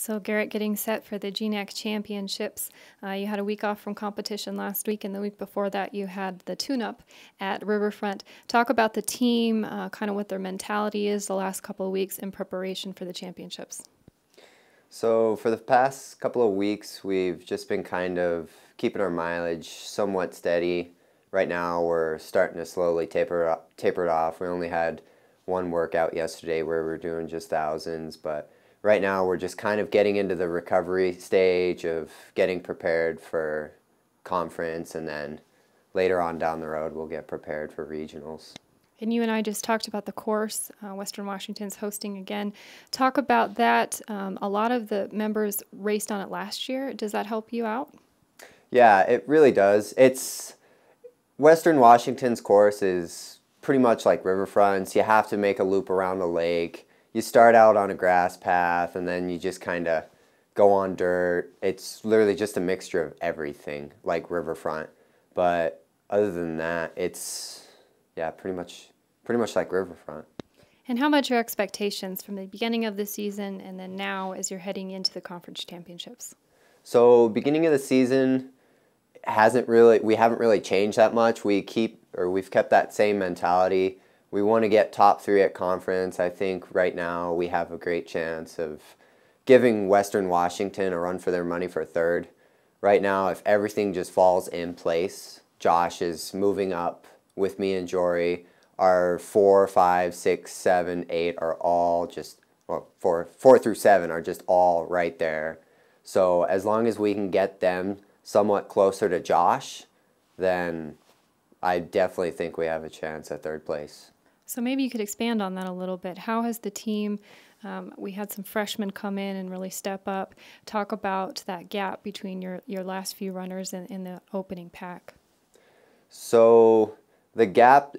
So Garrett, getting set for the GNAC Championships. You had a week off from competition last week, and the week before that you had the tune-up at Riverfront. Talk about the team, kind of what their mentality is the last couple of weeks in preparation for the championships. So for the past couple of weeks, we've just been kind of keeping our mileage somewhat steady. Right now we're starting to slowly taper it off. We only had one workout yesterday where we were doing just thousands, but right now we're just kind of getting into the recovery stage of getting prepared for conference, and then later on down the road we'll get prepared for regionals. And you and I just talked about the course. Western Washington's hosting again. Talk about that. A lot of the members raced on it last year. Does that help you out? Yeah, it really does. Western Washington's course is pretty much like Riverfront's. You have to make a loop around the lake. You start out on a grass path, and then you just kind of go on dirt. It's literally just a mixture of everything, like Riverfront. But other than that, it's pretty much like Riverfront. And how about your expectations from the beginning of the season and then now as you're heading into the conference championships? So beginning of the season we haven't really changed that much. We've kept that same mentality. We want to get top 3 at conference. I think right now we have a great chance of giving Western Washington a run for their money for 3rd. Right now, if everything just falls in place, Josh is moving up with me and Jory. Our 4, 5, 6, 7, 8 are all just, well, 4 through 7 are just all right there. So as long as we can get them somewhat closer to Josh, then I definitely think we have a chance at 3rd place. So maybe you could expand on that a little bit. How has the team, we had some freshmen come in and really step up. Talk about that gap between your last few runners in the opening pack. So the gap,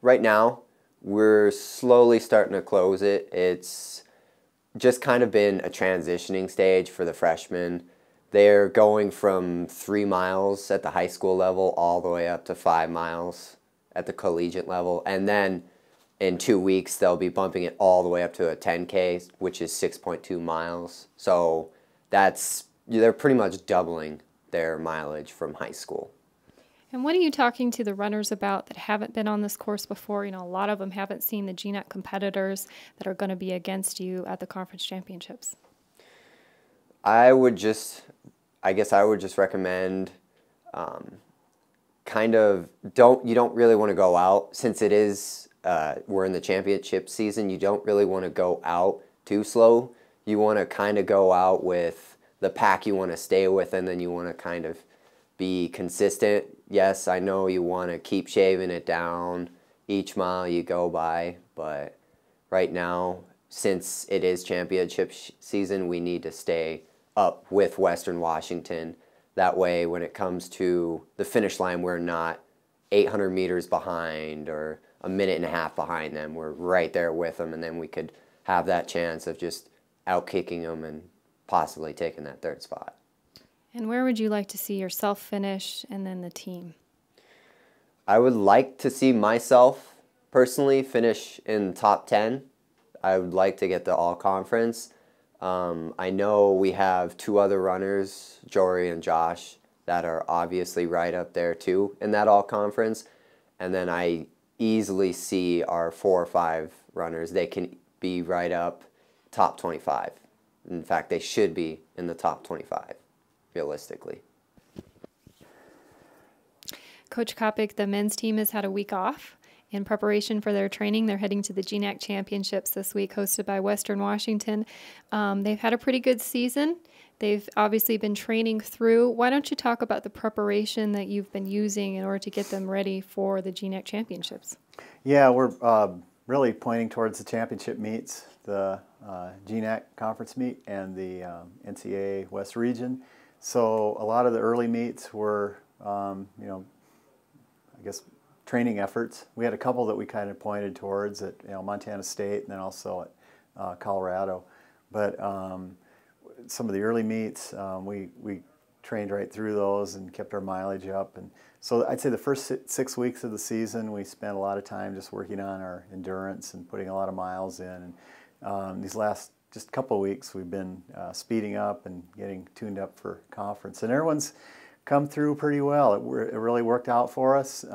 right now, we're slowly starting to close it. It's just kind of been a transitioning stage for the freshmen. They're going from 3 miles at the high school level all the way up to 5 miles at the collegiate level. And then in 2 weeks, they'll be bumping it all the way up to a 10K, which is 6.2 miles. So they're pretty much doubling their mileage from high school. And what are you talking to the runners about that haven't been on this course before? You know, a lot of them haven't seen the GNAC competitors that are going to be against you at the conference championships. I guess I would just recommend you don't really want to go out, since it is we're in the championship season. You don't really want to go out too slow. You want to kind of go out with the pack you want to stay with, and then you want to kind of be consistent. Yes, I know you want to keep shaving it down each mile you go by, but right now, since it is championship season, we need to stay up with Western Washington. That way, when it comes to the finish line, we're not 800 meters behind or a minute and a half behind them. We're right there with them, and then we could have that chance of just outkicking them and possibly taking that 3rd spot. And where would you like to see yourself finish and then the team? I would like to see myself personally finish in top 10. I would like to get the all-conference. I know we have 2 other runners, Jory and Josh, that are obviously right up there too in that all-conference. And then I easily see our 4 or 5 runners. They can be right up top 25. In fact, they should be in the top 25. Realistically. Coach Coppock, the men's team has had a week off in preparation for their training. They're heading to the GNAC Championships this week, hosted by Western Washington. They've had a pretty good season. They've obviously been training through. Why don't you talk about the preparation that you've been using in order to get them ready for the GNAC Championships? Yeah, we're really pointing towards the championship meets, the GNAC conference meet and the NCAA West region. So a lot of the early meets were, I guess, training efforts. We had a couple that we kind of pointed towards at Montana State and then also at Colorado. But some of the early meets, we trained right through those and kept our mileage up. And so I'd say the first 6 weeks of the season, we spent a lot of time just working on our endurance and putting a lot of miles in. And these last just a couple of weeks, we've been speeding up and getting tuned up for conference. And everyone's come through pretty well. It really worked out for us.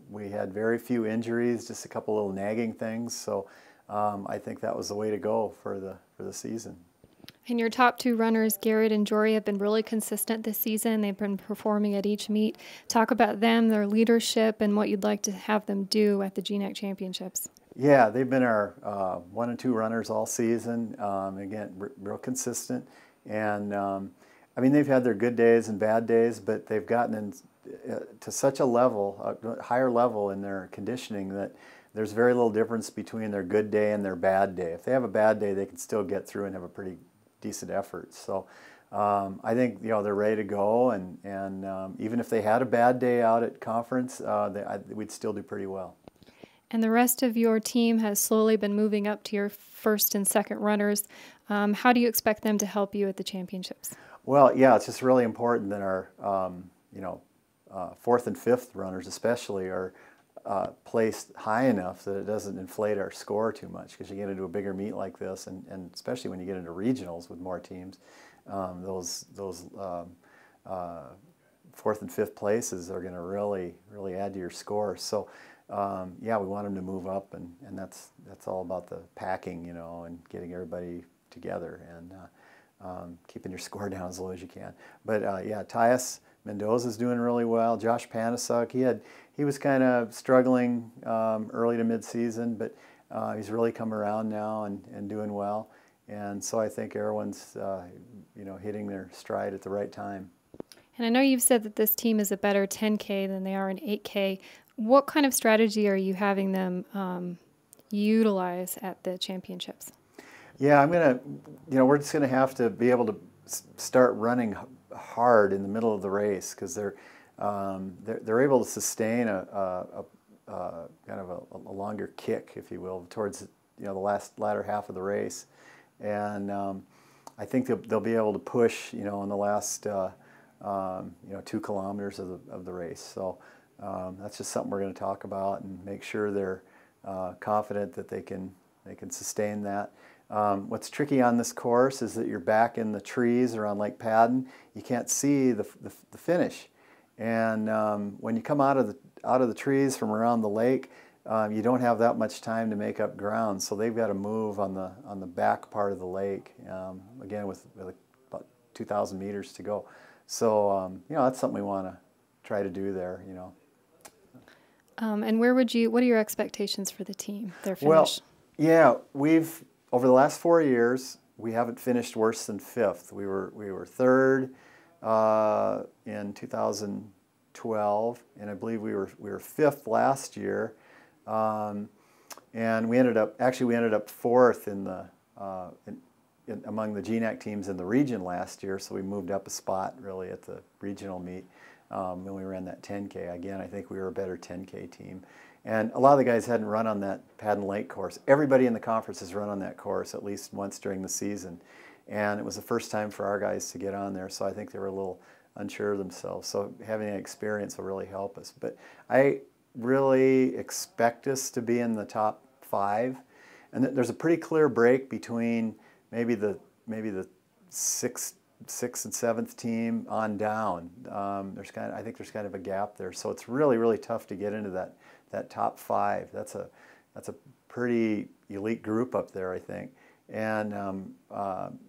We had very few injuries, just a couple little nagging things. So I think that was the way to go for the season. And your top two runners, Garrett and Jory, have been really consistent this season. They've been performing at each meet. Talk about them, their leadership, and what you'd like to have them do at the GNAC Championships. Yeah, they've been our 1 and 2 runners all season. Again, real consistent. And I mean, they've had their good days and bad days, but they've gotten to such a level, a higher level in their conditioning that there's very little difference between their good day and their bad day. If they have a bad day, they can still get through and have a pretty decent effort. So I think they're ready to go, and even if they had a bad day out at conference, we'd still do pretty well. And the rest of your team has slowly been moving up to your first and second runners. How do you expect them to help you at the championships? Well, yeah, it's just really important that our fourth and fifth runners especially are placed high enough that it doesn't inflate our score too much, because you get into a bigger meet like this, and especially when you get into regionals with more teams, those fourth and fifth places are going to really add to your score. So yeah, we want them to move up, and that's all about the packing, and getting everybody together and keeping your score down as low as you can. But yeah, Tyus Mendoza's doing really well. Josh Panasuk, he was kind of struggling early to mid-season, but he's really come around now and doing well. And so I think everyone's hitting their stride at the right time. And I know you've said that this team is a better 10K than they are in 8K. What kind of strategy are you having them utilize at the championships? Yeah, we're just gonna have to be able to start running hard in the middle of the race, because they're able to sustain a kind of a longer kick, if you will, towards the latter half of the race, and I think they'll be able to push in the last 2 kilometers of the race. So that's just something we're going to talk about and make sure they're confident that they can sustain that. What's tricky on this course is that you're back in the trees around Lake Padden. You can't see the finish, and when you come out of the trees from around the lake, you don't have that much time to make up ground. So they've got to move on the back part of the lake, again with about 2,000 meters to go. So that's something we want to try to do there. And what are your expectations for the team, their finish? Well, yeah, over the last 4 years, we haven't finished worse than 5th. We were 3rd in 2012, and I believe we were 5th last year, and we ended up 4th among the GNAC teams in the region last year. So we moved up a spot really at the regional meet when we ran that 10K. Again, I think we were a better 10K team. And a lot of the guys hadn't run on that Padden Lake course. Everybody in the conference has run on that course at least once during the season. And it was the first time for our guys to get on there, so I think they were a little unsure of themselves. So having that experience will really help us. But I really expect us to be in the top 5. And there's a pretty clear break between maybe the 6th and 7th team on down. I think there's kind of a gap there. So it's really tough to get into that top 5. That's a pretty elite group up there, I think. And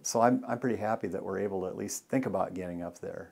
so I'm pretty happy that we're able to at least think about getting up there.